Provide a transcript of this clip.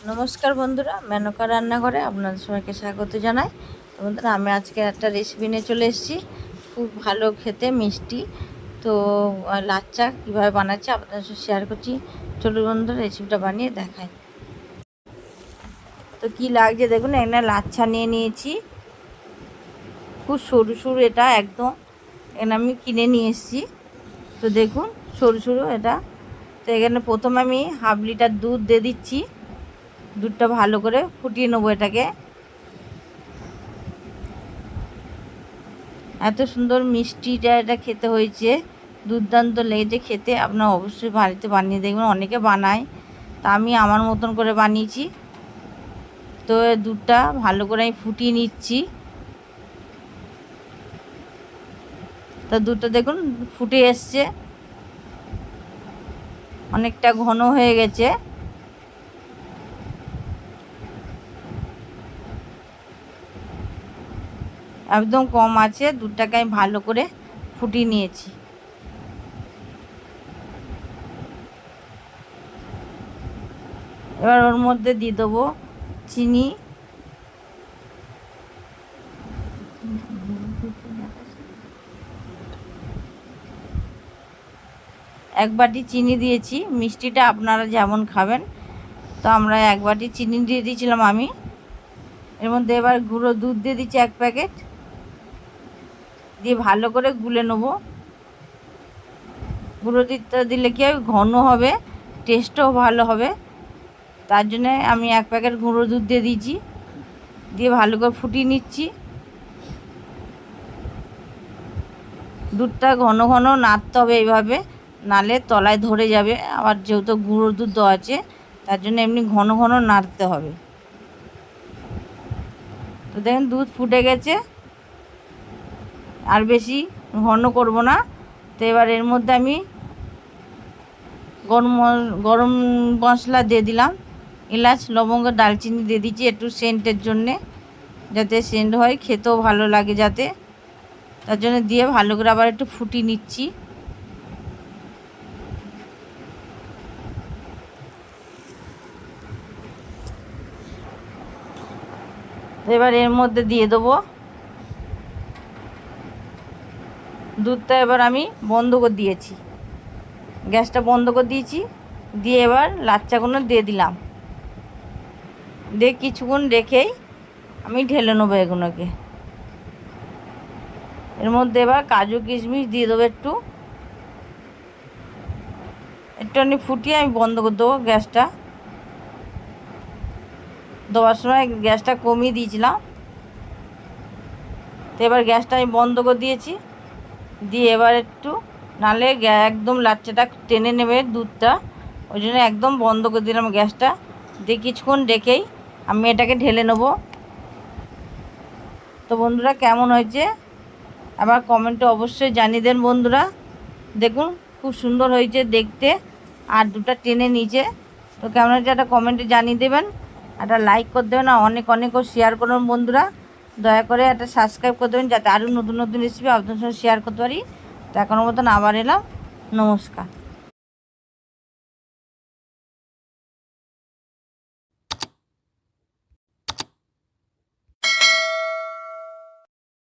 নমস্কার বন্ধুরা, মেনকা রান্নাঘরে আপনাদের সবাইকে স্বাগত জানাই। বন্ধুরা, আমি আজকে একটা রেসিপি নিয়ে চলে এসেছি, খুব ভালো খেতে মিষ্টি। তো লাচ্চা কীভাবে বানাচ্ছি আপনাদের সাথে শেয়ার করছি। চলুন বন্ধুরা, রেসিপিটা বানিয়ে দেখাই। তো কি লাগছে দেখুন, এখানে লাচ্ছা নিয়ে নিয়েছি, খুব সরু সরু, এটা একদম এখানে আমি কিনে নিয়ে এসেছি। তো দেখুন সরু সরু এটা। তো এখানে প্রথমে আমি 1/2 লিটার দুধ দিয়ে দিচ্ছি। দুধটা ভালো করে ফুটিয়ে নেবো এটাকে। এত সুন্দর মিষ্টিটা এটা খেতে হয়েছে, দুর্দান্ত লেগেছে খেতে। আপনারা অবশ্যই বাড়িতে বানিয়ে দেখবেন, অনেকে বানায়, তা আমি আমার মতন করে বানিয়েছি। তো দুধটা ভালো করে আমি ফুটিয়ে নিচ্ছি। তো দুধটা দেখুন ফুটে এসছে, অনেকটা ঘন হয়ে গেছে। একদম কম আছে, দুধটাকে আমি ভালো করে ফুটিয়ে নিয়েছি। এবার ওর মধ্যে দিয়ে দেবো চিনি, এক বাটি চিনি দিয়েছি। মিষ্টিটা আপনারা যেমন খাবেন, তো আমরা 1 বাটি চিনি দিয়ে দিয়েছিলাম আমি। এর মধ্যে এবার গুঁড়ো দুধ দিয়ে দিচ্ছি 1 প্যাকেট, দিয়ে ভালো করে গুলে নেব। গুঁড়ো দুধটা দিলে কি হবে, ঘন হবে, টেস্টও ভালো হবে। তার জন্যে আমি 1 প্যাকেট গুঁড়ো দুধ দিয়ে দিয়েছি, দিয়ে ভালো করে ফুটিয়ে নিচ্ছি। দুধটা ঘন ঘন নাড়তে হবে এইভাবে, নালে তলায় ধরে যাবে। আবার যেহেতু গুঁড়ো দুধ দেওয়া আছে, তার জন্য এমনি ঘন ঘন নাড়তে হবে। তো দেখেন দুধ ফুটে গেছে, আর বেশি ঘন করব না। তো এবার এর মধ্যে আমি গরম মশলা দিয়ে দিলাম, এলাচ, লবঙ্গ, দারচিনি দিয়ে দিচ্ছি একটু সেন্টের জন্যে, যাতে সেন্ট হয়, খেতেও ভালো লাগে যাতে, তার জন্য দিয়ে ভালো করে আবার একটু ফুটিয়ে নিচ্ছি। এবার এর মধ্যে দিয়ে দেবো দুধটা। এবার আমি বন্ধ করে দিয়েছি, গ্যাসটা বন্ধ করে দিয়েছি। দিয়ে এবার লাচ্চাগুলো দিয়ে দিলাম, দিয়ে কিছুক্ষণ রেখেই আমি ঢেলে নেবো এগুলোকে। এর মধ্যে এবার কাজু কিশমিশ দিয়ে দেবো একটুখানি ফুটিয়ে আমি বন্ধ করে দেবো গ্যাসটা। দেওয়ার সময় গ্যাসটা কমিয়ে দিয়েছিলাম। তো এবার গ্যাসটা আমি বন্ধ করে দিয়েছি, দিয়ে এবার একটু, নালে একদম লাচ্চাটা টেনে নেবে দুধটা, ওই জন্য একদম বন্ধ করে দিলাম গ্যাসটা। দিয়ে কিছুক্ষণ রেখেই আমি এটাকে ঢেলে নেব। তো বন্ধুরা, কেমন হয়েছে আবার কমেন্টে অবশ্যই জানিয়ে দেন বন্ধুরা। দেখুন খুব সুন্দর হয়েছে দেখতে, আর দুধটা টেনে নিচে। তো কেমন হয়েছে একটা কমেন্টে জানিয়ে দেবেন, একটা লাইক করে দেবেন, আর অনেক শেয়ার করুন বন্ধুরা। দয়া করে একটা সাবস্ক্রাইব করে দেবেন, যাতে আরও নতুন নতুন রেসিপি আপনাদের সঙ্গে শেয়ার করতে পারি। তো এখনো মতন আবার এলাম, নমস্কার।